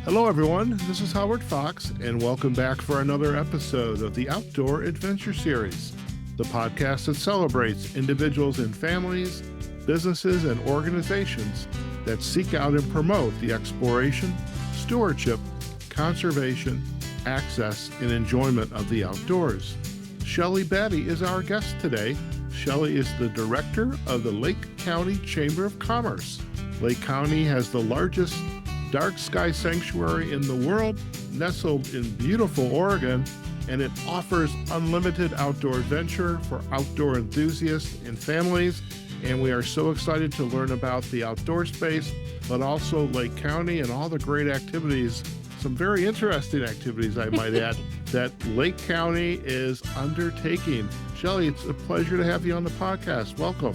Hello, everyone. This is Howard Fox, and welcome back for another episode of the Outdoor Adventure Series, the podcast that celebrates individuals and families, businesses, and organizations that seek out and promote the exploration, stewardship, conservation, access, and enjoyment of the outdoors. Shelley Batty is our guest today. Shelley is the director of the Lake County Chamber of Commerce. Lake County has the largest dark sky sanctuary in the world, nestled in beautiful Oregon, and it offers unlimited outdoor adventure for outdoor enthusiasts and families. And we are so excited to learn about the outdoor space, but also Lake County and all the great activities, some very interesting activities, I might add, that Lake County is undertaking. Shelley, it's a pleasure to have you on the podcast. Welcome.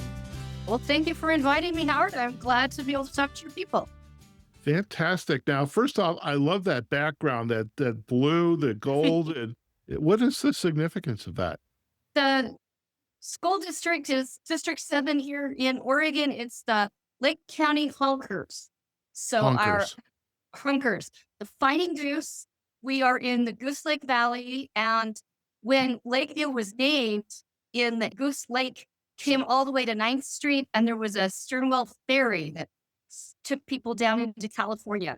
Well, thank you for inviting me, Howard. I'm glad to be able to talk to your people. Fantastic. Now, first off, I love that background, that blue, the gold. And what is the significance of that? The school district is District 7 here in Oregon. It's the Lake County Honkers. So our Honkers, the Fighting Goose, we are in the Goose Lake Valley. And when Lakeview was named, in the Goose Lake came all the way to 9th Street, and there was a Sternwell ferry that took people down into California.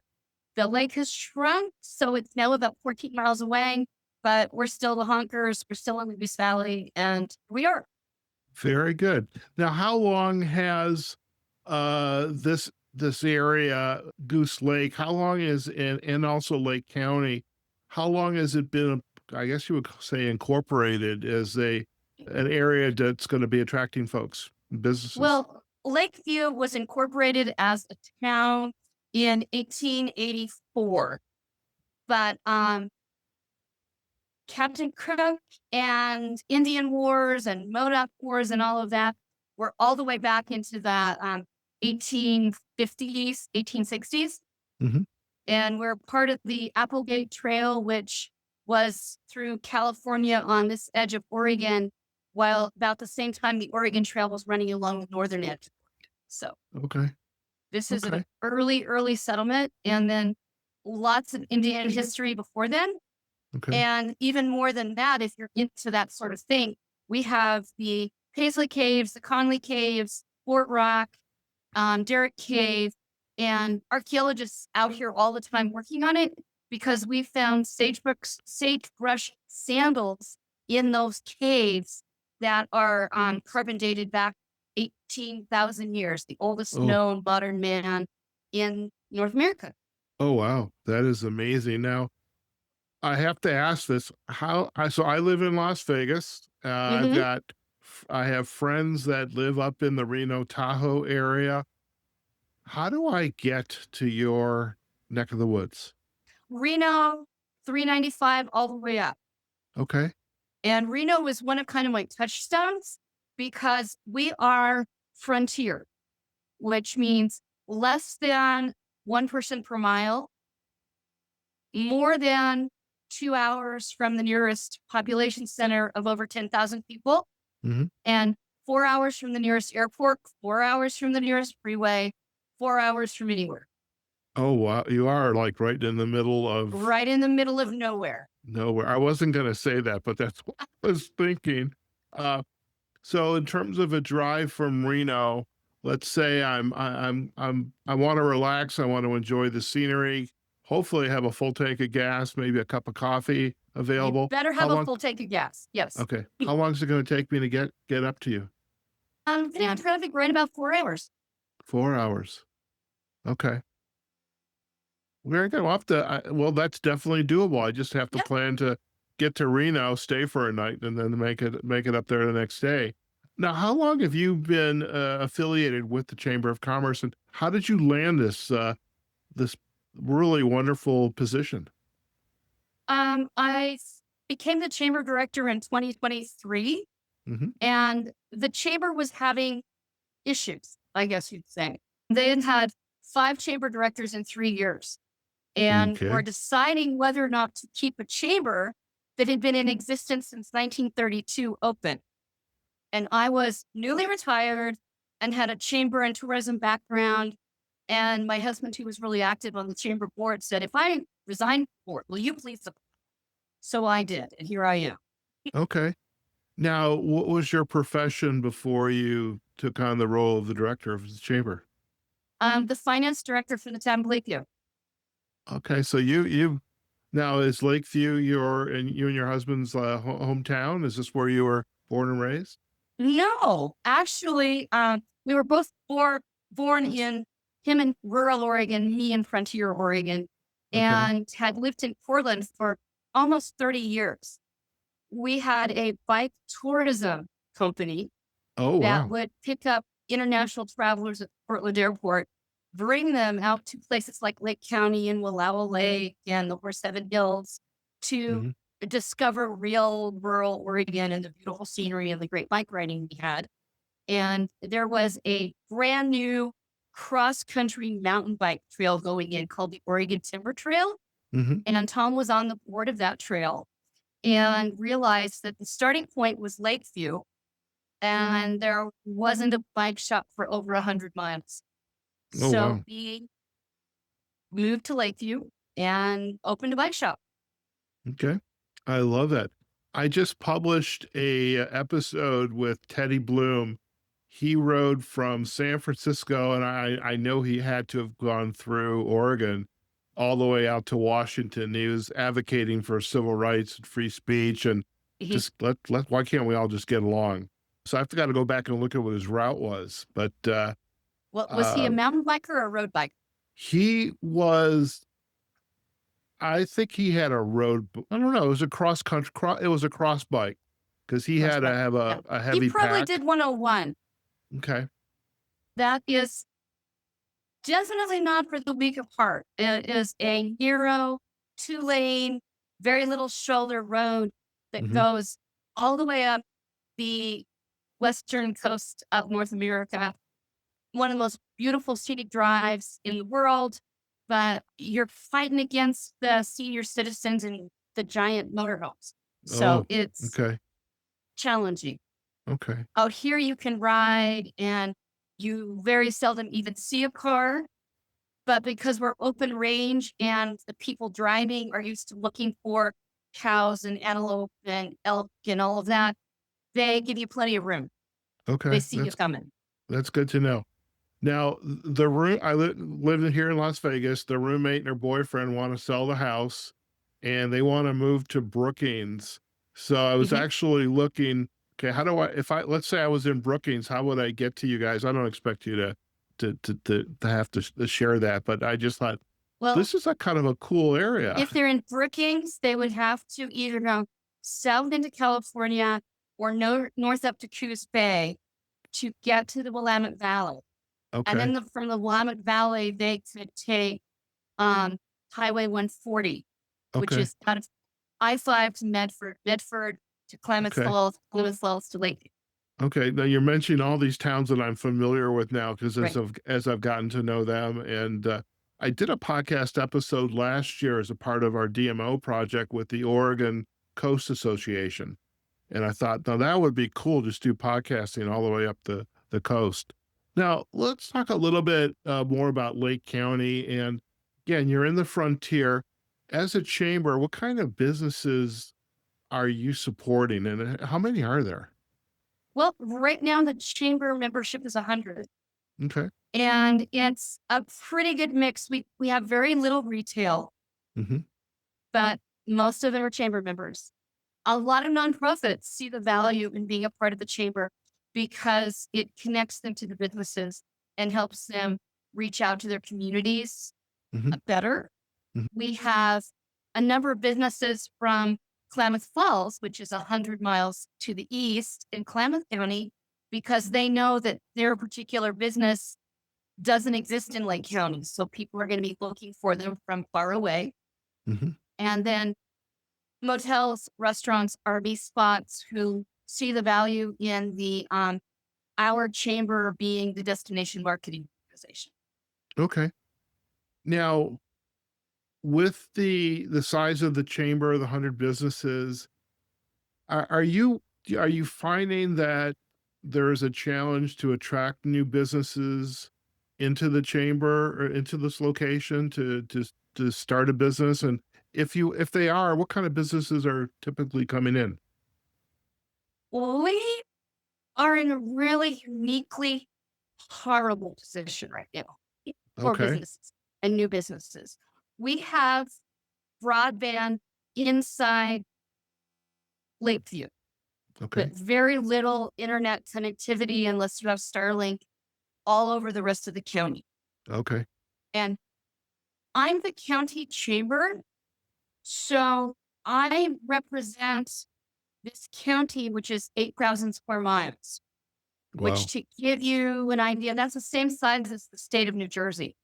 The lake has shrunk, so it's now about 14 miles away, but we're still the Honkers. We're still in the Goose Valley, and we are. Very good. Now, how long has this area, Goose Lake, how long is and also Lake County, how long has it been, I guess you would say, incorporated as an area that's going to be attracting folks, businesses? Well, Lakeview was incorporated as a town in 1884, but Captain Cook and Indian Wars and Modoc Wars and all of that were all the way back into the 1850s, 1860s. Mm-hmm. And we're part of the Applegate Trail, which was through California on this edge of Oregon, while about the same time the Oregon Trail was running along the northern edge. So this is an early settlement, and then lots of Indian history before then. Okay. And even more than that, if you're into that sort of thing, we have the Paisley Caves, the Conley Caves, Fort Rock, Derrick Cave, and archaeologists out here all the time working on it, because we found sagebrush sandals in those caves that are carbon dated back 18,000 years, the oldest known modern man in North America. Oh, wow. That is amazing. Now, I have to ask this. So I live in Las Vegas. I have friends that live up in the Reno, Tahoe area. How do I get to your neck of the woods? Reno, 395 all the way up. Okay. And Reno was one of kind of my touchstones, because we are frontier, which means less than 1 person per mile, more than 2 hours from the nearest population center of over 10,000 people, and 4 hours from the nearest airport, 4 hours from the nearest freeway, 4 hours from anywhere. Oh, wow. You are like right in the middle of... Right in the middle of nowhere. Nowhere. I wasn't going to say that, but that's what I was thinking. So in terms of a drive from Reno, let's say I want to relax. I want to enjoy the scenery. Hopefully have a full tank of gas, maybe a cup of coffee available. You better have a full tank of gas. Yes. Okay. How long is it going to take me to get up to you? Traffic right about 4 hours. 4 hours. Okay. Very good. Well, that's definitely doable. I just have to plan to get to Reno, stay for a night, and then make it up there the next day. Now, how long have you been affiliated with the Chamber of Commerce, and how did you land this really wonderful position? I became the chamber director in 2023, and the chamber was having issues, I guess you'd say. They had 5 chamber directors in 3 years, and were deciding whether or not to keep a chamber that had been in existence since 1932 open. And I was newly retired and had a chamber and tourism background And my husband, who was really active on the chamber board, said, if I resign from the board, will you please support? So I did, and here I am. Okay. Now, what was your profession before you took on the role of the director of the chamber? The finance director for the town of Lakeview. Okay, so you now is Lakeview you and your husband's hometown? Is this where you were born and raised? No, actually, we were both born in him in rural Oregon, me in frontier Oregon, Okay. and had lived in Portland for almost 30 years. We had a bike tourism company Oh, that wow. would pick up international travelers at Portland Airport, bring them out to places like Lake County and Wallowa Lake and the Horse Heaven Hills to Hmm. discover real rural Oregon and the beautiful scenery and the great bike riding we had. And there was a brand new cross country mountain bike trail going in called the Oregon Timber Trail. Hmm. And Tom was on the board of that trail and realized that the starting point was Lakeview and there wasn't a bike shop for over 100 miles. Oh, So wow. we moved to Lakeview and opened a bike shop. Okay. I love that. I just published a episode with Teddy Bloom. He rode from San Francisco, and I know he had to have gone through Oregon all the way out to Washington. He was advocating for civil rights and free speech, and He, just why can't we all just get along? So I've got to go back and look at what his route was. But well, was he a uh, mountain biker or a road biker? he was, I think he had a I don't know. It was a cross country. It was a cross bike because he Cross had to bike. have Yeah. a He heavy probably pack. did 101. Okay. That is definitely not for the weak of heart. It is a narrow, 2-lane, very little shoulder road that Hmm. goes all the way up the western coast of North America. One of the most beautiful scenic drives in the world, but you're fighting against the senior citizens and the giant motorhomes. So Oh, it's okay. challenging. Okay. Out here, you can ride and you very seldom even see a car. But because we're open range and the people driving are used to looking for cows and antelope and elk and all of that, they give you plenty of room. They Okay. see you coming. That's good to know. Now, the room lived here in Las Vegas. The roommate and her boyfriend want to sell the house, and they want to move to Brookings. So I was Mhm. actually looking. Okay, how do I? If I let's say I was in Brookings, how would I get to you guys? I don't expect you to have to share that, but I just thought Well, this is a kind of a cool area. if they're in Brookings, they would have to either go south into California or north up to Coos Bay to get to the Willamette Valley. And Okay. then from the Willamette Valley, they could take Highway 140, which Okay. is out of I-5 to Medford, Medford to Okay. Klamath Falls to Lake. Okay. Now you're mentioning all these towns that I'm familiar with now because Right. as I've gotten to know them, and I did a podcast episode last year as a part of our DMO project with the Oregon Coast Association, and I thought, now that would be cool, just do podcasting all the way up the coast. Now let's talk a little bit more about Lake County, and again, you're in the frontier. As a chamber, what kind of businesses are you supporting, and how many are there? Well, right now the chamber membership is 100. Okay. And it's a pretty good mix. We have very little retail, Hmm. but most of them are chamber members. A lot of nonprofits see the value in being a part of the chamber because it connects them to the businesses and helps them reach out to their communities Hmm. better. Hmm. We have a number of businesses from Klamath Falls, which is 100 miles to the east in Klamath County, because they know that their particular business doesn't exist in Lake County. So people are going to be looking for them from far away. Hmm. And then motels, restaurants, RV spots who see the value in the our chamber being the destination marketing organization. Okay. Now, with the size of the chamber, the 100 businesses, are you finding that there is a challenge to attract new businesses into the chamber or into this location to start a business? And if they are, what kind of businesses are typically coming in? We are in a really uniquely horrible position right now for Okay. businesses and new businesses. We have broadband inside Lakeview, Okay. but very little internet connectivity unless you have Starlink all over the rest of the county. Okay. And I'm the county chamber, so I represent this county, which is 8,000 square miles, which Wow. to give you an idea, that's the same size as the state of New Jersey.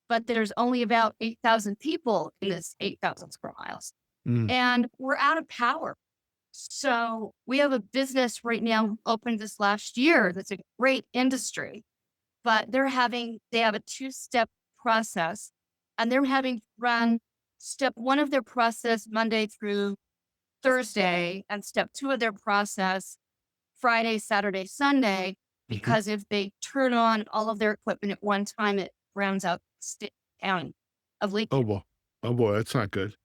But there's only about 8,000 people in this 8,000 square miles. Mm. And we're out of power. So we have a business right now opened this last year that's a great industry, but they have a two-step process and they're having to run step one of their process Monday through Thursday and step two of their process Friday, Saturday, Sunday, Mhm. because if they turn on all of their equipment at one time, it rounds out the county of Oh Lakeview. boy. Oh boy, that's not good.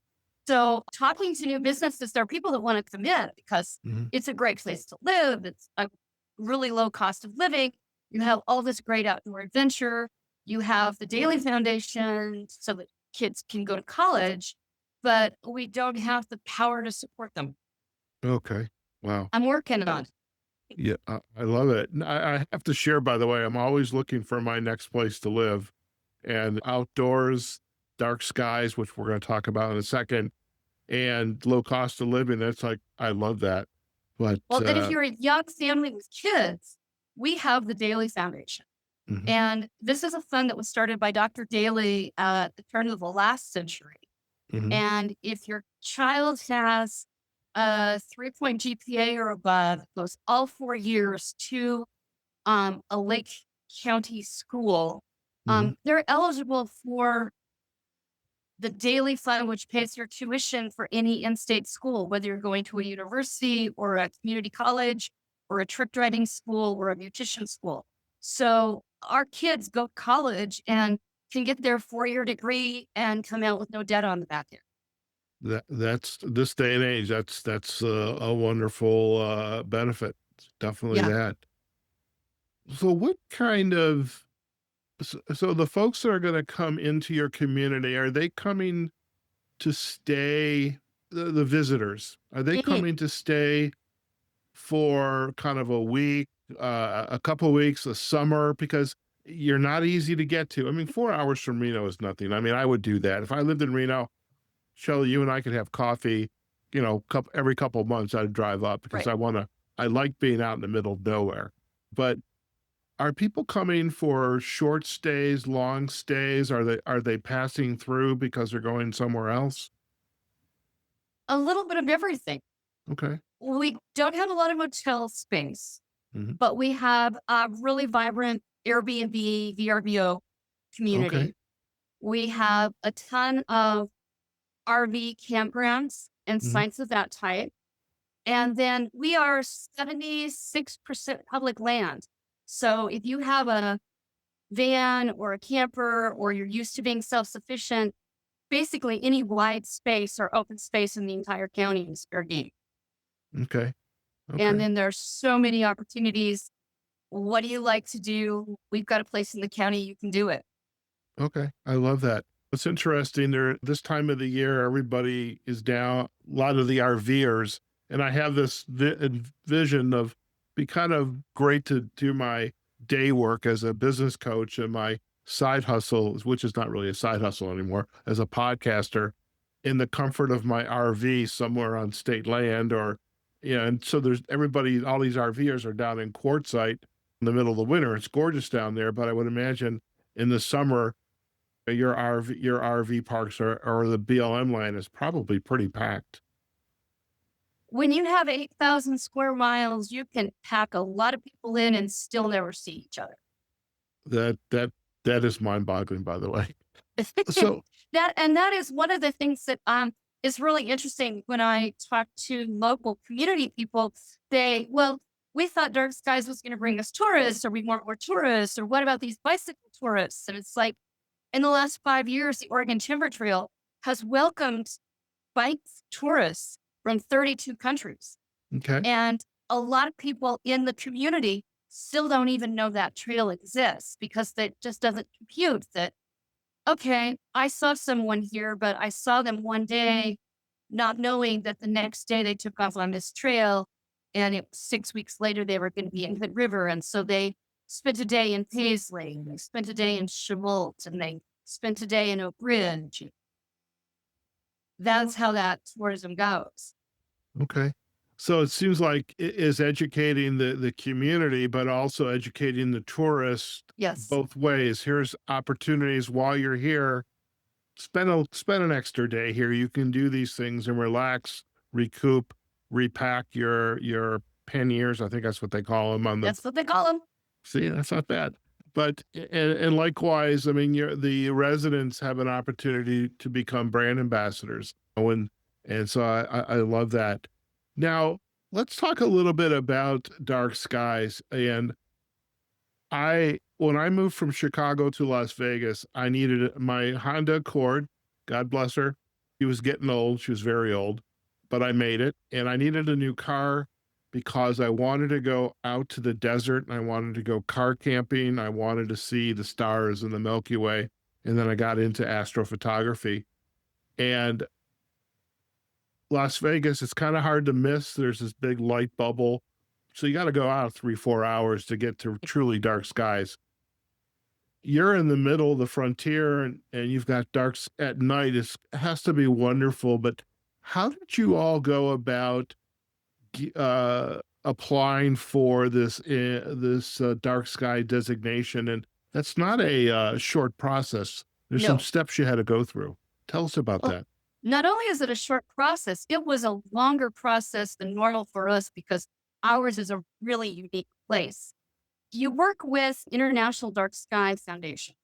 So talking to new businesses, there are people that want to come in because Mhm. it's a great place to live. It's a really low cost of living. You have all this great outdoor adventure. You have the Daily Foundation so that kids can go to college, but we don't have the power to support them. Okay. Wow. I'm working on it. Yeah, I love it. And I have to share, by the way, I'm always looking for my next place to live, and outdoors, dark skies, which we're going to talk about in a second, and low cost of living. That's like, I love that. But, Well, and if you're a young family with kids, we have the Daily Foundation. mhm, And this is a fund that was started by Dr. Daly at the turn of the last century. mhm, And if your child has a 3-point GPA or above, goes all 4 years to a Lake County school, mhm. they're eligible for the Daily Fund, which pays your tuition for any in-state school, whether you're going to a university or a community college or a trick driving school or a beautician school. So our kids go to college and can get their 4-year degree and come out with no debt on the back end. That's this day and age, that's a wonderful, benefit. Definitely Yeah. that. So what kind of so the folks that are gonna come into your community, are they coming to stay the visitors, are they Mhm. coming to stay for kind of a week, a couple weeks, a summer? Because you're not easy to get to. I mean, 4 hours from Reno is nothing. I mean, I would do that. If I lived in Reno, Shelley, you and I could have coffee, every couple of months I'd drive up because Right. I like being out in the middle of nowhere. But are people coming for short stays, long stays? Are they passing through because they're going somewhere else? A little bit of everything. Okay. We don't have a lot of hotel space, Mhm. but we have a really vibrant Airbnb, VRBO Okay. community. We have a ton of RV campgrounds and Mhm. sites of that type. And then we are 76% public land. So if you have a van or a camper or you're used to being self sufficient, basically any wide space or open space in the entire county is fair game. Okay. And Okay. then there's so many opportunities. What do you like to do? We've got a place in the county you can do it. Okay. I love that. It's interesting there this time of the year, everybody is down, a lot of the RVers, and I have this vision of be kind of great to do my day work as a business coach and my side hustle, which is not really a side hustle anymore, as a podcaster in the comfort of my RV somewhere on state land or and so there's everybody, all these RVers are down in Quartzsite in the middle of the winter. It's gorgeous down there, but I would imagine in the summer your RV parks or the BLM land is probably pretty packed. When you have 8,000 square miles, you can pack a lot of people in and still never see each other. That is mind-boggling, by the way. So That is one of the things that is really interesting when I talk to local community people. Well, we thought dark skies was going to bring us tourists, or we want more tourists, or what about these bicycle tourists? And it's like, in the last 5 years, the Oregon Timber Trail has welcomed bike tourists from 32 countries. Okay. And a lot of people in the community still don't even know that trail exists because that just doesn't compute that, okay, I saw someone here, but I saw them one day, not knowing that the next day they took off on this trail. And 6 weeks later, they were going to be in Hood River. And so they spent a day in Paisley, and they spent a day in Chevault, and they spent a day in Oak Ridge. That's how that tourism goes. Okay. So it seems like it is educating the community, but also educating the tourists. Yes. Both ways. Here's opportunities while you're here. Spend an extra day here. You can do these things and relax, recoup, repack your panniers. I think that's what they call them on the. That's what they call them. See, that's not bad. But and likewise, I mean, the residents have an opportunity to become brand ambassadors. And so I love that. Now, let's talk a little bit about dark skies. And when I moved from Chicago to Las Vegas, I needed my Honda Accord. God bless her. She was getting old. She was very old, but I made it. And I needed a new car because I wanted to go out to the desert and I wanted to go car camping. I wanted to see the stars in the Milky Way. And then I got into astrophotography. And Las Vegas, it's kind of hard to miss. There's this big light bubble. So you got to go out 3-4 hours to get to truly dark skies. You're in the middle of the frontier and you've got darks at night. It has to be wonderful. But how did you all go about applying for this dark sky designation? And that's not a short process. There's some steps you had to go through. Tell us about that. Not only is it a short process, it was a longer process than normal for us because ours is a really unique place. You work with International Dark Sky Foundation,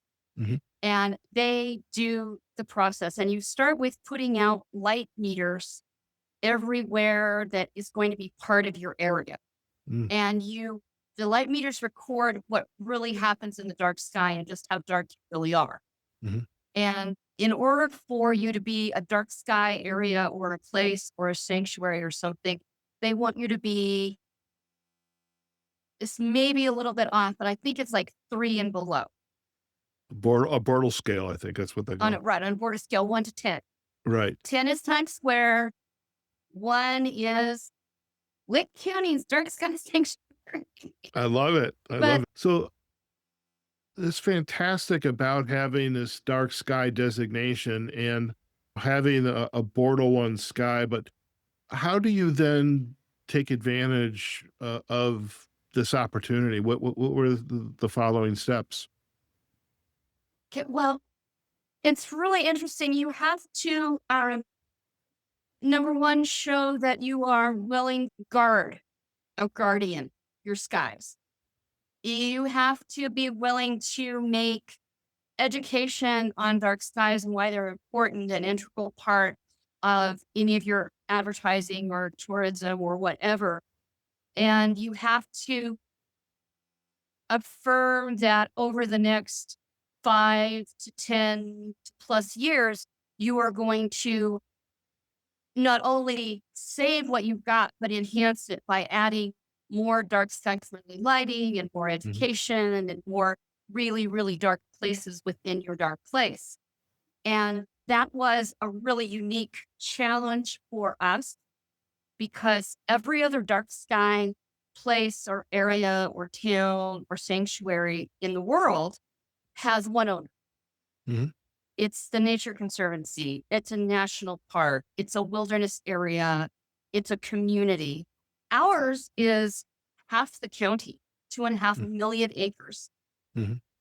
and they do the process. And you start with putting out light meters everywhere that is going to be part of your area. And the light meters record what really happens in the dark sky and just how dark you really are. And in order for you to be a dark sky area or a place or a sanctuary or something, they want you to be, it's maybe a little bit off, but I think it's like 3 and below. A Bortle scale, I think that's what they call it. Right, on a Bortle scale, 1 to 10. Right. 10 is Times Square. 1 is Lake County's dark sky sanctuary. I love it. I love it. So it's fantastic about having this dark sky designation and having a Bortle 1 sky, but how do you then take advantage of this opportunity? What were the following steps? Okay, well, it's really interesting. You have to, number one, show that you are willing to guardian your skies. You have to be willing to make education on dark skies and why they're important and integral part of any of your advertising or tourism or whatever. And you have to affirm that over the next 5 to 10 plus years, you are going to not only save what you've got, but enhance it by adding more dark sky friendly lighting and more education and more really, really dark places within your dark place. And that was a really unique challenge for us because every other dark sky place or area or town or sanctuary in the world has one owner. It's the Nature Conservancy. It's a national park. It's a wilderness area. It's a community. Ours is half the county, 2.5 million acres.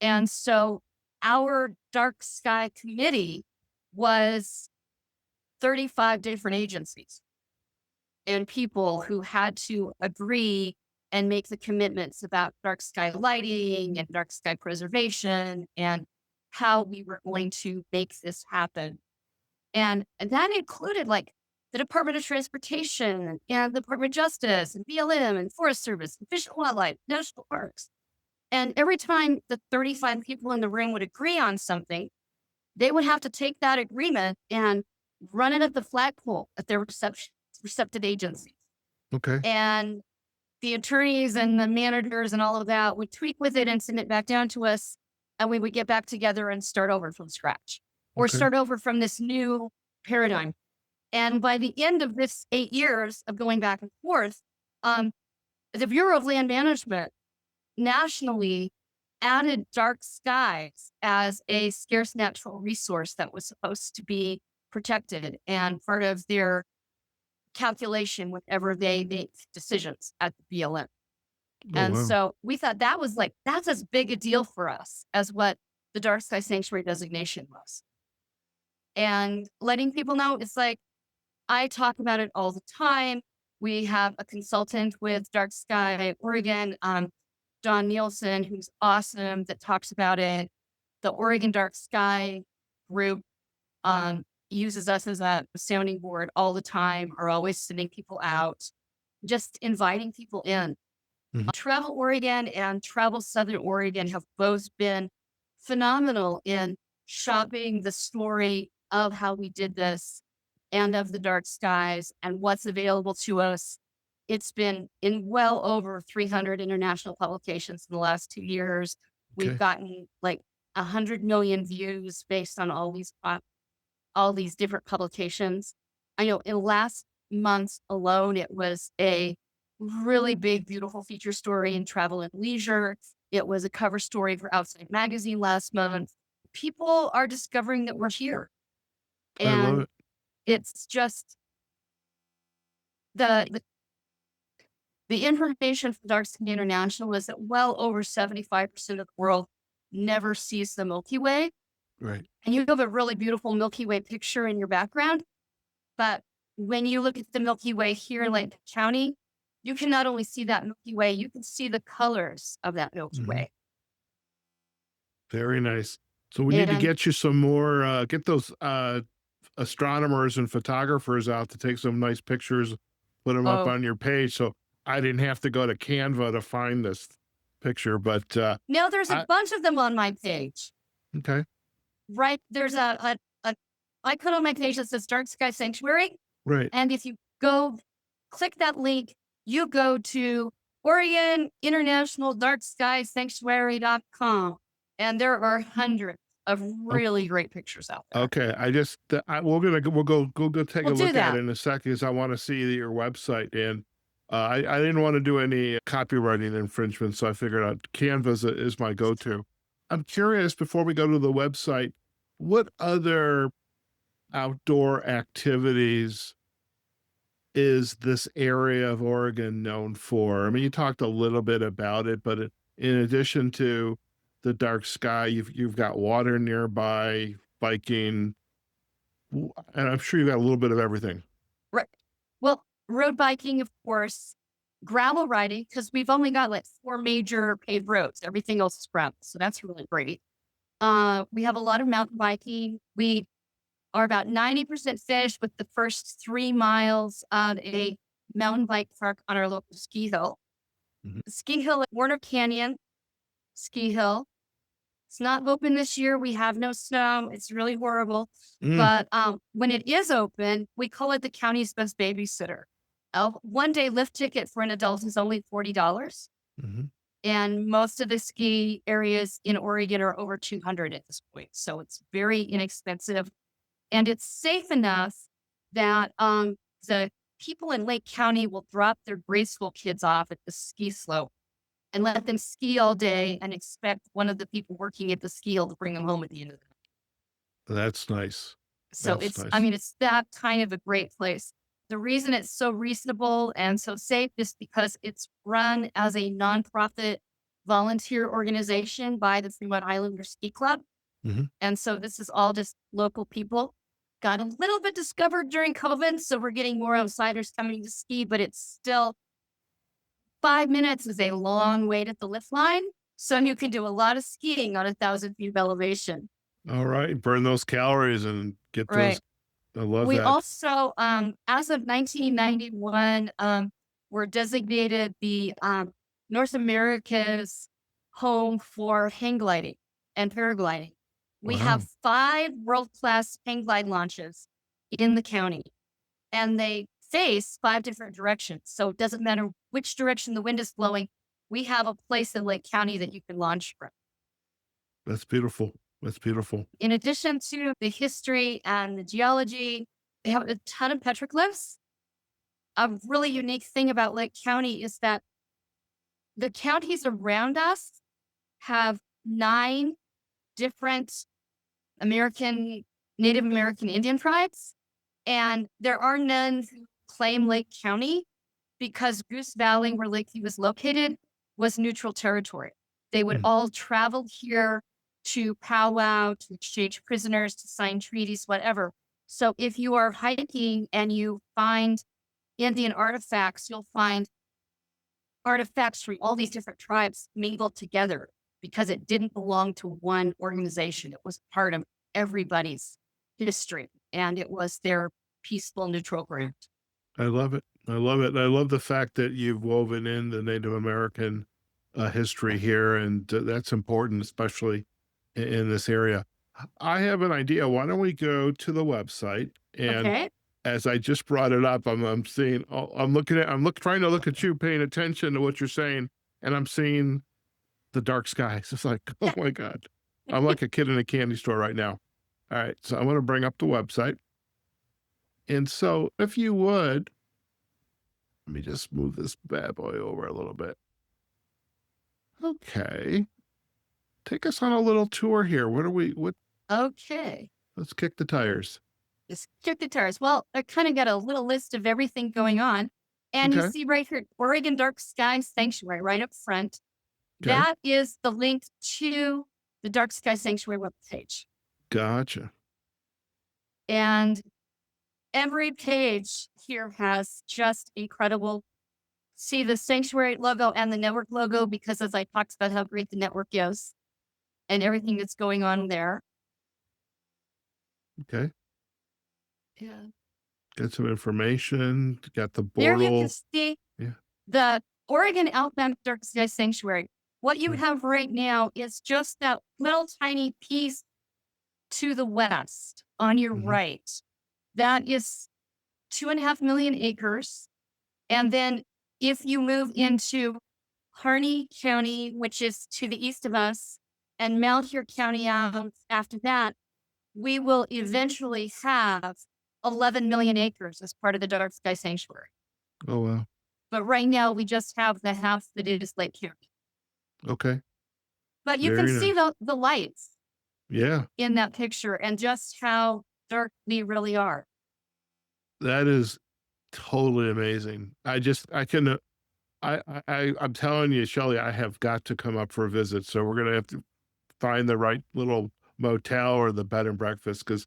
And so our dark sky committee was 35 different agencies and people who had to agree and make the commitments about dark sky lighting and dark sky preservation and how we were going to make this happen. And that included like the Department of Transportation and the Department of Justice and BLM and Forest Service and Fish and Wildlife, National Parks. And every time the 35 people in the room would agree on something, they would have to take that agreement and run it at the flagpole at their receptive agencies. Okay. And the attorneys and the managers and all of that would tweak with it and send it back down to us. And we would get back together and start over from scratch or start over from this new paradigm. And by the end of this 8 years of going back and forth, the Bureau of Land Management nationally added dark skies as a scarce natural resource that was supposed to be protected and part of their calculation whenever they make decisions at the BLM. And so we thought that was that's as big a deal for us as what the dark sky sanctuary designation was. And letting people know, it's I talk about it all the time. We have a consultant with Dark Sky Oregon, Don Nielsen, who's awesome, that talks about it. The Oregon Dark Sky group uses us as a sounding board all the time, are always sending people out, just inviting people in. Travel Oregon and Travel Southern Oregon have both been phenomenal in shopping the story of how we did this and of the dark skies and what's available to us. It's been in well over 300 international publications in the last 2 years. We've gotten 100 million views based on all these different publications. I know in last month alone, it was a really big, beautiful feature story in Travel and Leisure. It was a cover story for Outside Magazine last month. People are discovering that we're here. And I love it. It's just the information from Dark Sky International is that well over 75% of the world never sees the Milky Way. Right. And you have a really beautiful Milky Way picture in your background. But when you look at the Milky Way here in Lake County, you can not only see that Milky Way, you can see the colors of that Milky Way. Very nice. So we need to get you some more, get those astronomers and photographers out to take some nice pictures, put them up on your page. So I didn't have to go to Canva to find this picture, but no, there's a bunch of them on my page. Okay. Right. There's a icon on my page that says Dark Sky Sanctuary. Right. And if you go click that link, you go to Oregon International Dark Sky Sanctuary.com. And there are hundreds of really great pictures out there. Okay. We'll go take a look at it in a second because I want to see your website. And I didn't want to do any copywriting infringement, so I figured out Canva is my go-to. I'm curious, before we go to the website, what other outdoor activities is this area of Oregon known for? I mean, you talked a little bit about it, but in addition to the dark sky, you've got water nearby, biking, and I'm sure you've got a little bit of everything. Right. Well, road biking, of course, gravel riding, because we've only got 4 major paved roads. Everything else is gravel, so that's really great. We have a lot of mountain biking. We are about 90% finished with the first 3 miles of a mountain bike park on our local ski hill. Ski hill at Warner Canyon Ski Hill. It's not open this year. We have no snow. It's really horrible. But when it is open, we call it the county's best babysitter. A 1-day lift ticket for an adult is only $40. And most of the ski areas in Oregon are over $200 at this point. So it's very inexpensive. And it's safe enough that the people in Lake County will drop their grade school kids off at the ski slope and let them ski all day and expect one of the people working at the ski hill to bring them home at the end of the night. That's nice. So it's that kind of a great place. The reason it's so reasonable and so safe is because it's run as a nonprofit volunteer organization by the Fremont Islander Ski Club. And so this is all just local people. Got a little bit discovered during COVID, so we're getting more outsiders coming to ski, but it's still 5 minutes is a long wait at the lift line. So you can do a lot of skiing on 1,000 feet of elevation. All right. Burn those calories and get those I love We that. also, as of 1991, were designated the North America's home for hang gliding and paragliding. We have Wow. 5 world-class hang glide launches in the county, and they face 5 different directions. So it doesn't matter which direction the wind is blowing. We have a place in Lake County that you can launch from. That's beautiful. That's beautiful. In addition to the history and the geology, they have a ton of petroglyphs. A really unique thing about Lake County is that the counties around us have 9 different American, Native American Indian tribes, and there are none who claim Lake County because Goose Valley, where Lakeview was located, was neutral territory. They would Hmm. all travel here to powwow, to exchange prisoners, to sign treaties, whatever. So if you are hiking and you find Indian artifacts, you'll find artifacts from all these different tribes mingled together because it didn't belong to one organization. It was part of everybody's history, and it was their peaceful, neutral ground. I love it. I love it. And I love the fact that you've woven in the Native American history here, and that's important, especially in this area. I have an idea. Why don't we go to the website? And Okay. as I just brought it up, I'm seeing, trying to look at you, paying attention to what you're saying, and I'm seeing the dark skies. It's like, oh my God, I'm like a kid in a candy store right now. All right, so I'm going to bring up the website, and so if you would, let me just move this bad boy over a little bit. Okay, take us on a little tour here. What? Okay. Let's kick the tires. Just kick the tires. Well, I kind of got a little list of everything going on. And you Okay, see right here, Oregon Dark Sky Sanctuary right up front. okay, That is the link to the Dark Sky Sanctuary webpage. gotcha. And every page here has just incredible. See the sanctuary logo and the network logo, because as I talked about how great the network is and everything that's going on there. Okay, Yeah. get some information. Got the There you can portal. see Yeah. the Oregon Outback Dark Sky Sanctuary. What you Yeah. have right now is just that little tiny piece to the west on your Mhm. right. That is 2.5 million acres. And then if you move into Harney County, which is to the east of us, and Malheur County out after that, we will eventually have 11 million acres as part of the Dark Sky Sanctuary. Oh wow. But right now, we just have the half that is Lake County. Okay. But you can Very see nice. the lights Yeah. in that picture and just how dark we really are. That is totally amazing. I can I'm telling you, Shelley, I have got to come up for a visit. So we're gonna have to find the right little motel or the bed and breakfast because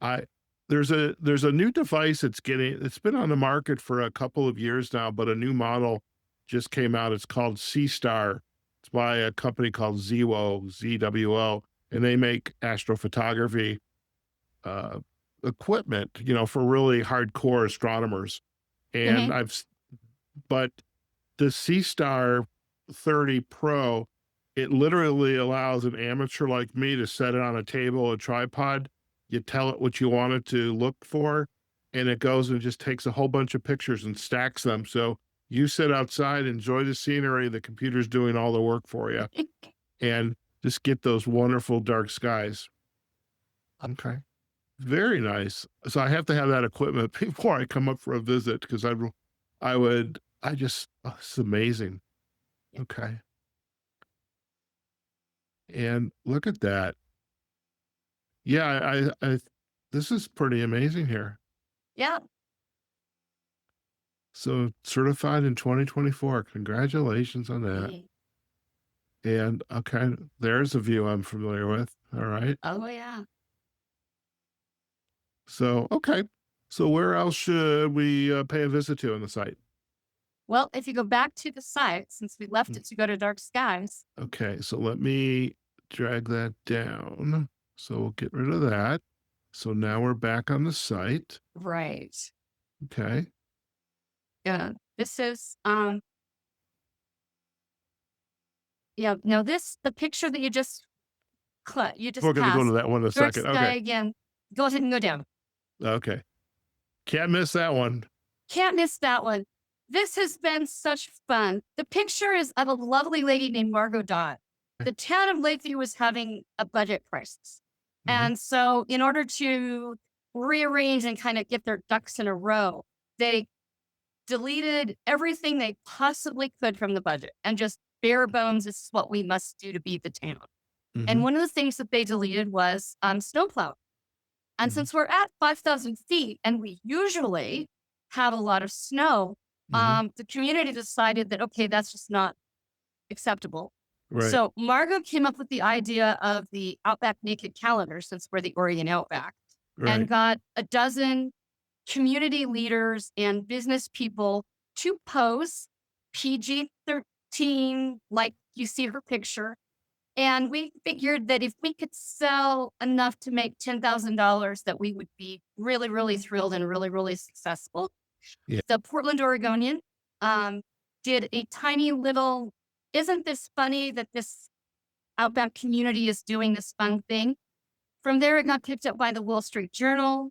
I there's a new device it's been on the market for a couple of years now, but a new model just came out. It's called Sea Star. It's by a company called ZWO, and they make astrophotography uh, equipment, for really hardcore astronomers. And Mhm. but the Sea Star 30 Pro, it literally allows an amateur like me to set it on a table, a tripod. You tell it what you want it to look for, and it goes and just takes a whole bunch of pictures and stacks them. So you sit outside, enjoy the scenery, the computer's doing all the work for you, and just get those wonderful dark skies. Okay. Very nice. So I have to have that equipment before I come up for a visit because it's amazing. Okay. And look at that. Yeah, this is pretty amazing here. Yeah. So certified in 2024. Congratulations on that. Mhm. And okay, there's a view I'm familiar with. All right. Oh, yeah. So, okay. So where else should we pay a visit to on the site? Well, if you go back to the site, since we left Mm, it to go to Dark Skies, okay, so let me drag that down. So we'll get rid of that. So now we're back on the site. Right. Okay. Yeah. This is yeah, no, the picture that you just We're going to go to passed, that one in a dark second. sky Okay. again. Go ahead and go down. Okay. Can't miss that one. Can't miss that one. This has been such fun. The picture is of a lovely lady named Margot Dodd. The town of Lakeview was having a budget crisis. Mm-hmm. And so in order to rearrange and kind of get their ducks in a row, they deleted everything they possibly could from the budget and just bare bones, this is what we must do to beat the town. Mm-hmm. And one of the things that they deleted was snowplow. And Mm-hmm. since we're at 5,000 feet and we usually have a lot of snow, Mm-hmm. the community decided that, okay, that's just not acceptable. Right. So Margot came up with the idea of the Outback naked calendar, since we're the Oregon Outback, and Right. got a dozen community leaders and business people to pose PG-13, like you see her picture. And we figured that if we could sell enough to make $10,000, that we would be really, really thrilled and really, really successful. Yeah. The Portland Oregonian did a tiny little, isn't this funny that this Outback community is doing this fun thing? From there, it got picked up by the Wall Street Journal,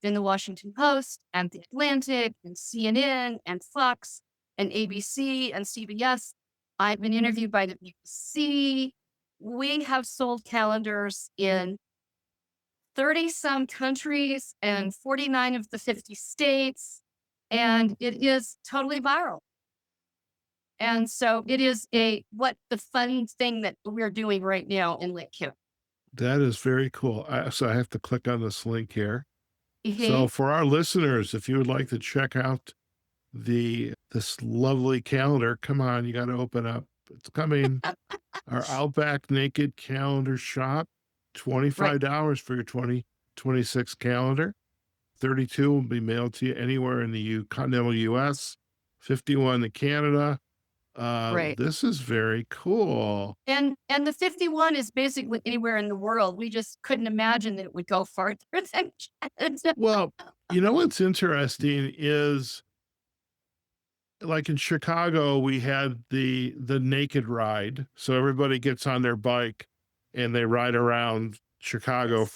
then the Washington Post, and the Atlantic, and CNN, and Fox, and ABC, and CBS. I've been interviewed by the BBC. We have sold calendars in 30 some countries and 49 of the 50 states, and it is totally viral. And so it is what the fun thing that we're doing right now in Lakeview. That is very cool. So I have to click on this link here. Mm-hmm. So for our listeners, if you would like to check out this lovely calendar, come on, you got to open up. It's coming. Our Outback Naked Calendar Shop, $25 for your 2026 calendar. 32 will be mailed to you anywhere in the continental U.S., 51 to Canada. Right. This is very cool. And the 51 is basically anywhere in the world. We just couldn't imagine that it would go farther than Canada. Well, you know what's interesting is, like in Chicago, we had the naked ride. So everybody gets on their bike and they ride around Chicago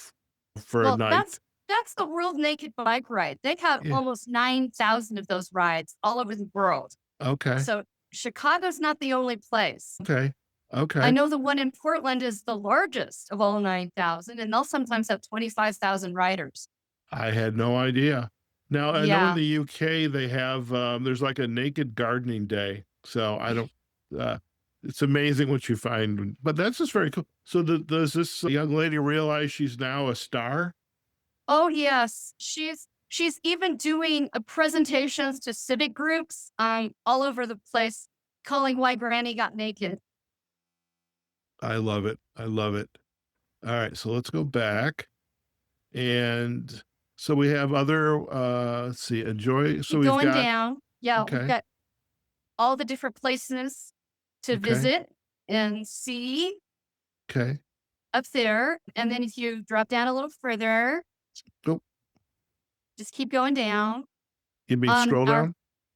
for a night. That's the World Naked Bike Ride. They have almost 9,000 of those rides all over the world. Okay. So Chicago's not the only place. Okay. I know the one in Portland is the largest of all 9,000, and they'll sometimes have 25,000 riders. I had no idea. Now, I know in the UK, they have, there's like a naked gardening day. So I don't, it's amazing what you find, but that's just very cool. So does this young lady realize she's now a star? Oh, yes. She's even doing presentations to civic groups all over the place, calling Why Granny Got Naked. I love it. I love it. All right. So let's go back. And so we have other, let's see, enjoy. So we've going got down. Yeah. Okay. We've got all the different places to visit and see. Okay. Up there. And then if you drop down a little further, just keep going down. You mean scroll down?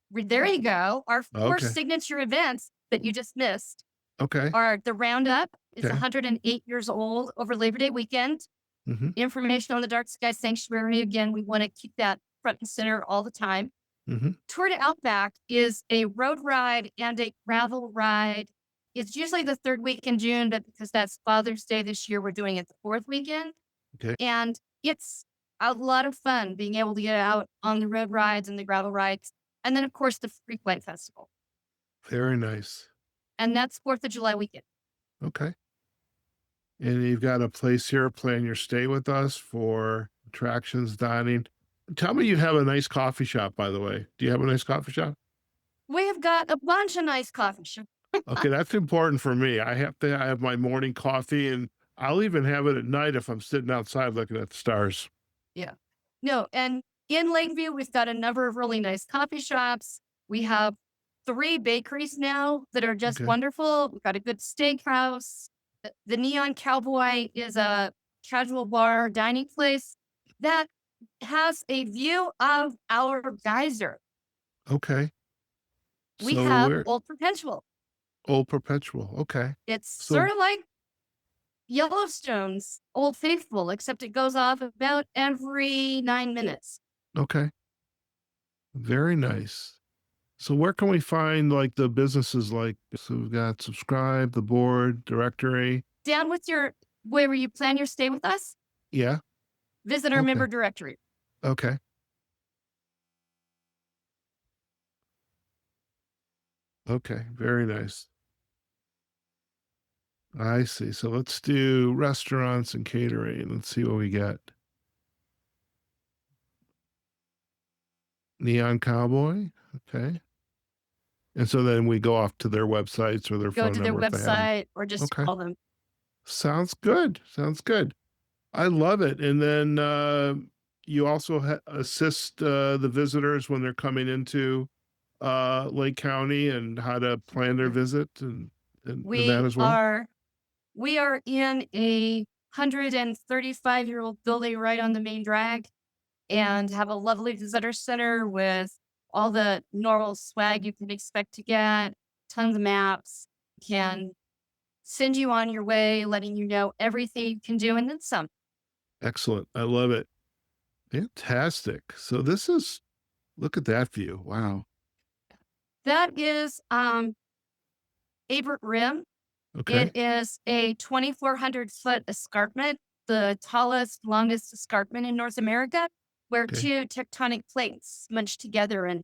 There you go. Our four signature events that you just missed are the Roundup. It's 108 years old over Labor Day weekend. Mm-hmm. Information on the Dark Sky Sanctuary. Again, we want to keep that front and center all the time. Mm-hmm. Tour to Outback is a road ride and a gravel ride. It's usually the third week in June, but because that's Father's Day this year, we're doing it the fourth weekend. Okay. And it's a lot of fun being able to get out on the road rides and the gravel rides. And then, of course, the Freak Light Festival. Very nice. And that's 4th of July weekend. Okay. And you've got a place here, plan your stay with us for attractions, dining. Tell me you have a nice coffee shop, by the way. Do you have a nice coffee shop? We have got a bunch of nice coffee shops. Okay, that's important for me. I have my morning coffee, and I'll even have it at night if I'm sitting outside looking at the stars. Yeah. No, and in Lakeview, we've got a number of really nice coffee shops. We have 3 bakeries now that are just wonderful. We've got a good steakhouse. The Neon Cowboy is a casual bar dining place. that has a view of our geyser. Okay. We So have we're Old Perpetual. Old Perpetual. Okay. It's So, sort of like Yellowstone's Old Faithful, except it goes off about every 9 minutes. okay. Very nice. So where can we find like the businesses like, so we've got subscribe, the board, directory. Down with your where you plan your stay with us, Yeah. visitor Okay. member directory. Okay. Okay. Very nice. I see. So let's do restaurants and catering. Let's see what we get. Neon Cowboy. Okay. And so then we go off to their websites or their Go phone to their number if they have them. website or just Okay. call them. Sounds good. Sounds good. I love it. And then you also assist the visitors when they're coming into Lake County and how to plan their visit and that We as well. are we are in a 135-year-old building right on the main drag and have a lovely visitor center with all the normal swag you can expect to get, tons of maps, can send you on your way, letting you know everything you can do and then some. Excellent. I love it. Fantastic. So this is, look at that view. Wow. That is Avert Rim. Okay. It is a 2,400-foot escarpment, the tallest, longest escarpment in North America, where Okay. two tectonic plates smunched together and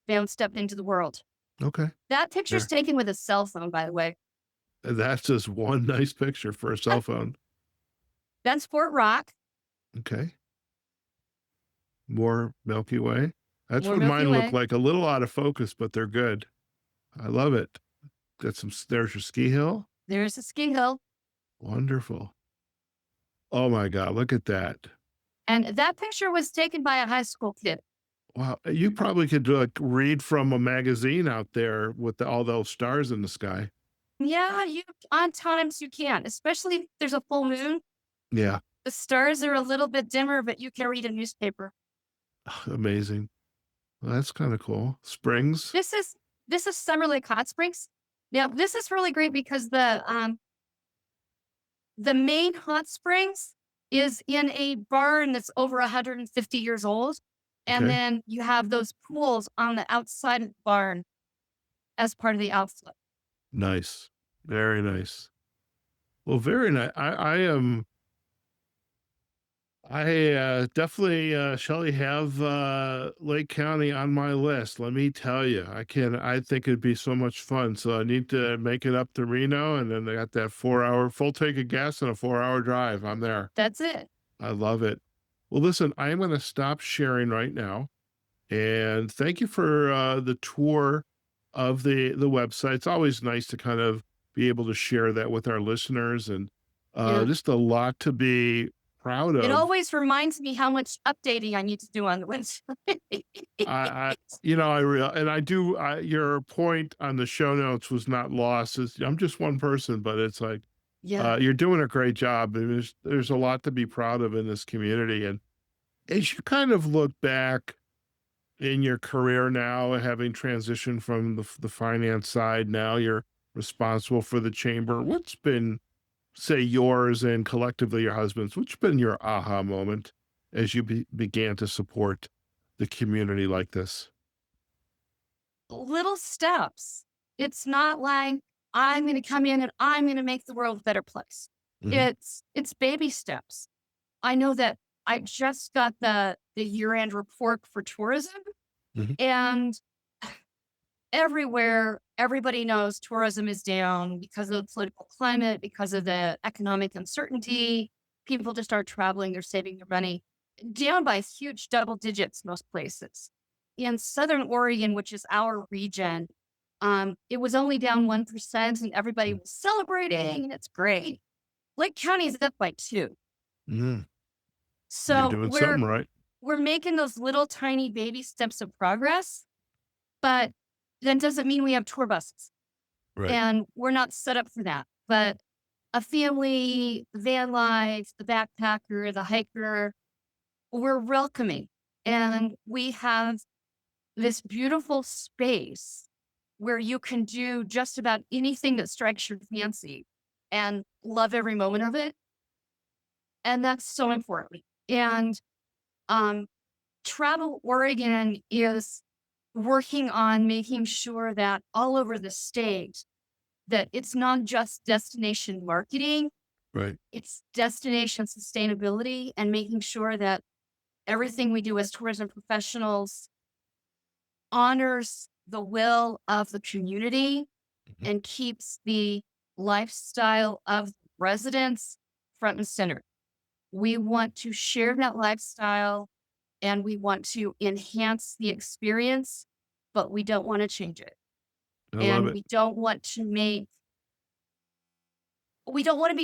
bounced up into the world. Okay. That picture's There. taken with a cell phone, by the way. That's just one nice picture for a cell phone. That's Fort Rock, Okay. More Milky Way. That's more what Milky mine look Way. like. A little out of focus, but they're good. I love it. Got some, there's your ski hill. There's a ski hill. Wonderful. Oh my God. Look at that. And that picture was taken by a high school kid. Wow. You probably could like read from a magazine out there with all those stars in the sky. Yeah, you on times you can, especially if there's a full moon. Yeah. The stars are a little bit dimmer, but you can read a newspaper. Amazing. Well, that's kind of cool. Springs. This is Summer Lake Hot Springs. Now, this is really great because the main hot springs is in a barn that's over 150 years old. And Okay. then you have those pools on the outside of the barn as part of the outflow. Nice. Very nice. Well, very nice. I definitely, Shelley, have Lake County on my list. Let me tell you, I think it'd be so much fun. So I need to make it up to Reno, and then they got that 4 hour full tank of gas and a 4 hour drive. I'm there. That's it. I love it. Well, listen, I am going to stop sharing right now, and thank you for the tour of the website. It's always nice to kind of be able to share that with our listeners, and Yeah. just a lot to be proud It of. always reminds me how much updating I need to do on the website. I you know, and I do, your point on the show notes was not lost. I'm just one person, but it's like, Yeah. you're doing a great job. And there's a lot to be proud of in this community. And as you kind of look back in your career now, having transitioned from the finance side, now you're responsible for the chamber. What's been, say, yours and collectively your husband's, what's been your aha moment as you began to support the community like this? Little steps. It's not like I'm going to come in and I'm going to make the world a better place. Mhm, It's baby steps. I know that I just got the year-end report for tourism, mhm, and everywhere everybody knows tourism is down because of the political climate, because of the economic uncertainty. People just aren't traveling, they're saving their money. Down by huge double digits most places. In Southern Oregon, which is our region, it was only down 1% and everybody mm, was celebrating, and it's great. Lake County is up by 2. mhm. You're So doing we're something right. we're making those little tiny baby steps of progress, but that doesn't mean we have tour buses. Right. And we're not set up for that. But a family, the van life, the backpacker, the hiker, we're welcoming, and we have this beautiful space where you can do just about anything that strikes your fancy and love every moment of it. And that's so important. And um, Travel Oregon is working on making sure that all over the state that it's not just destination marketing, Right. it's destination sustainability and making sure that everything we do as tourism professionals honors the will of the community Mhm. and keeps the lifestyle of residents front and center. We want to share that lifestyle and we want to enhance the experience, but we don't want to change it. I love And it. we don't want to be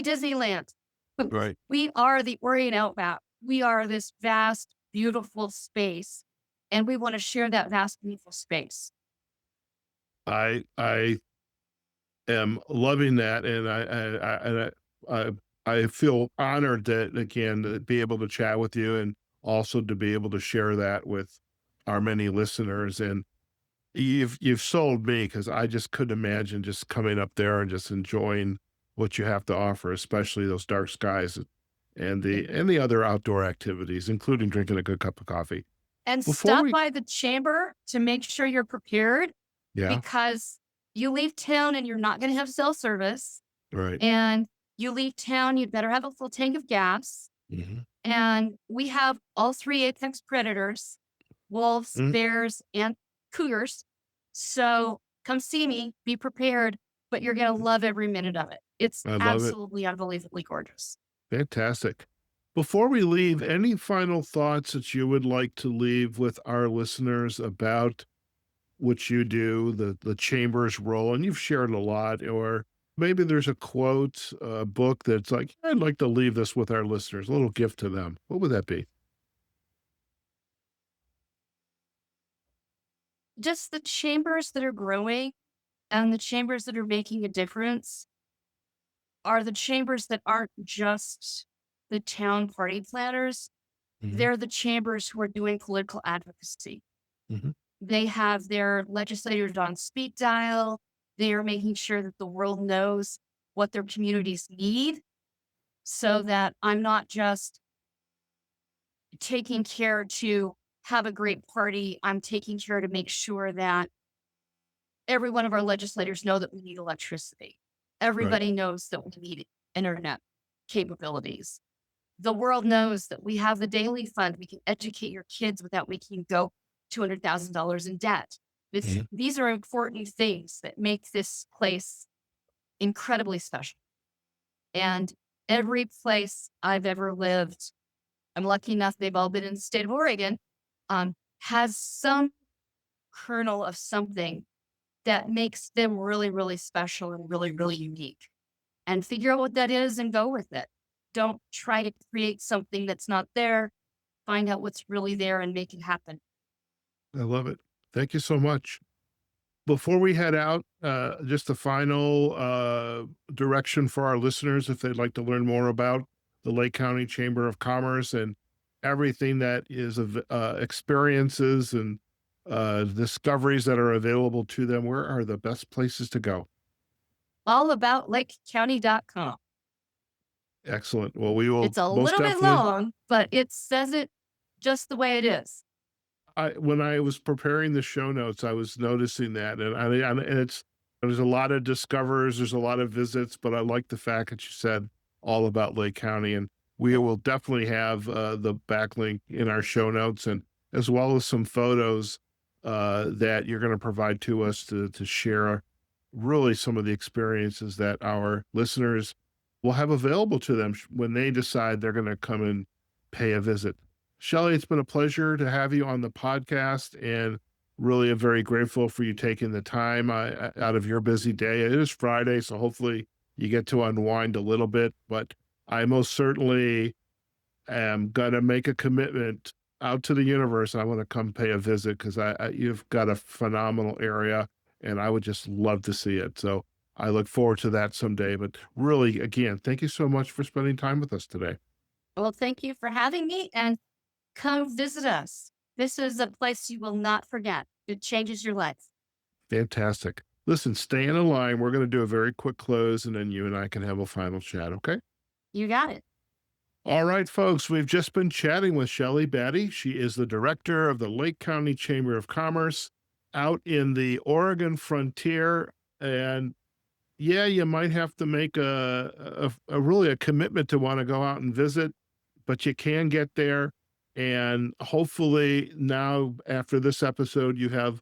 Disneyland. Right. We are the Orient Outback. We are this vast, beautiful space, and we want to share that vast, beautiful space. I am loving that, and I feel honored that again to be able to chat with you, and also to be able to share that with our many listeners. And you've sold me because I just couldn't imagine just coming up there and just enjoying what you have to offer, especially those dark skies and the other outdoor activities, including drinking a good cup of coffee. And Before stop we, by the chamber to make sure you're prepared yeah, because you leave town and you're not going to have cell service. right, And you leave town, you'd better have a full tank of gas. hmm And we have all three apex predators: wolves, mm, bears, and cougars. So come see me, be prepared, but you're going to love every minute of it. It's I love it. absolutely unbelievably gorgeous. Fantastic. Before we leave, any final thoughts that you would like to leave with our listeners about what you do, the chamber's role? And you've shared a lot, or maybe there's a quote, a book that's like, I'd like to leave this with our listeners, a little gift to them. What would that be? Just the chambers that are growing and the chambers that are making a difference are the chambers that aren't just the town party planners. Hmm. They're the chambers who are doing political advocacy. Hmm. They have their legislators on speed dial. They are making sure that the world knows what their communities need so that I'm not just taking care to have a great party. I'm taking care to make sure that every one of our legislators know that we need electricity. Right. Everybody knows that we need internet capabilities. The world knows that we have the daily fund. We can educate your kids without making you go $200,000 in debt. Hmm. These are important things that make this place incredibly special. And every place I've ever lived, I'm lucky enough they've all been in the state of Oregon, has some kernel of something that makes them really, really special and really, really unique. And figure out what that is and go with it. Don't try to create something that's not there. Find out what's really there and make it happen. I love it. Thank you so much. Before we head out, just a final direction for our listeners if they'd like to learn more about the Lake County Chamber of Commerce and everything that is of experiences and discoveries that are available to them. Where are the best places to go? All about lakecounty.com. Excellent. Well, we will It's a most little bit definitely. long, but it says it just the way it is. When I was preparing the show notes, I was noticing that, and it's there's a lot of discoverers, there's a lot of visits, but I like the fact that you said all about Lake County, and we will definitely have the backlink in our show notes, and as well as some photos that you're going to provide to us to share really some of the experiences that our listeners will have available to them when they decide they're going to come and pay a visit. Shelley, it's been a pleasure to have you on the podcast, and really am very grateful for you taking the time out of your busy day. It is Friday, so hopefully you get to unwind a little bit, but I most certainly am going to make a commitment out to the universe. I want to come pay a visit because you've got a phenomenal area and I would just love to see it. So I look forward to that someday. But really, again, thank you so much for spending time with us today. Well, thank you for having me. And come visit us. This is a place you will not forget. It changes your life. Fantastic. Listen, stay in a line. We're going to do a very quick close, and then you and I can have a final chat, okay? You got it. All right, folks, we've just been chatting with Shelley Batty. She is the director of the Lake County Chamber of Commerce out in the Oregon frontier. And yeah, you might have to make really a commitment to want to go out and visit, but you can get there. And hopefully now after this episode, you have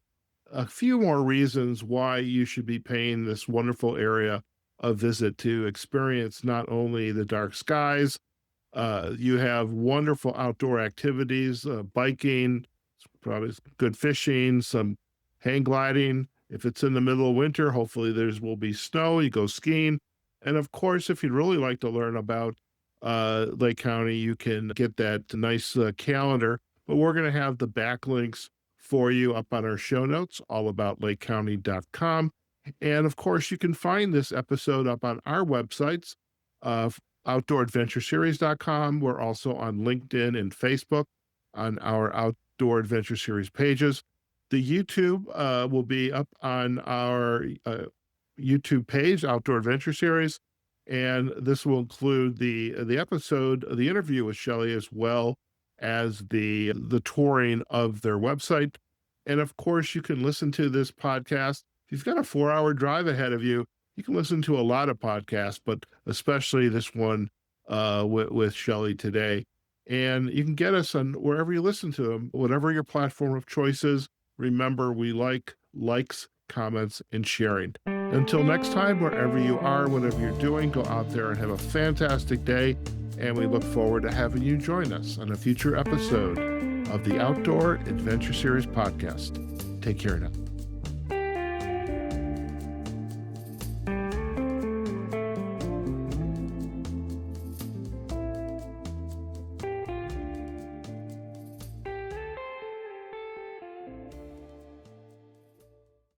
a few more reasons why you should be paying this wonderful area a visit to experience not only the dark skies, you have wonderful outdoor activities, biking, probably good fishing, some hang gliding. If it's in the middle of winter, hopefully will be snow. You go skiing. And of course, if you'd really like to learn about Lake County, you can get that nice calendar. But we're going to have the backlinks for you up on our show notes, allaboutlakecounty.com. And of course, you can find this episode up on our websites, outdooradventureseries.com. We're also on LinkedIn and Facebook on our Outdoor Adventure Series pages. The YouTube will be up on our YouTube page, Outdoor Adventure Series, and this will include the episode, the interview with Shelley, as well as the touring of their website. And of course, you can listen to this podcast. If you've got a 4-hour drive ahead of you, you can listen to a lot of podcasts, but especially this one with Shelley today. And you can get us on wherever you listen to them, whatever your platform of choice is. Remember, we likes, comments, and sharing. Until next time, wherever you are, whatever you're doing, go out there and have a fantastic day. And we look forward to having you join us on a future episode of the Outdoor Adventure Series podcast. Take care now.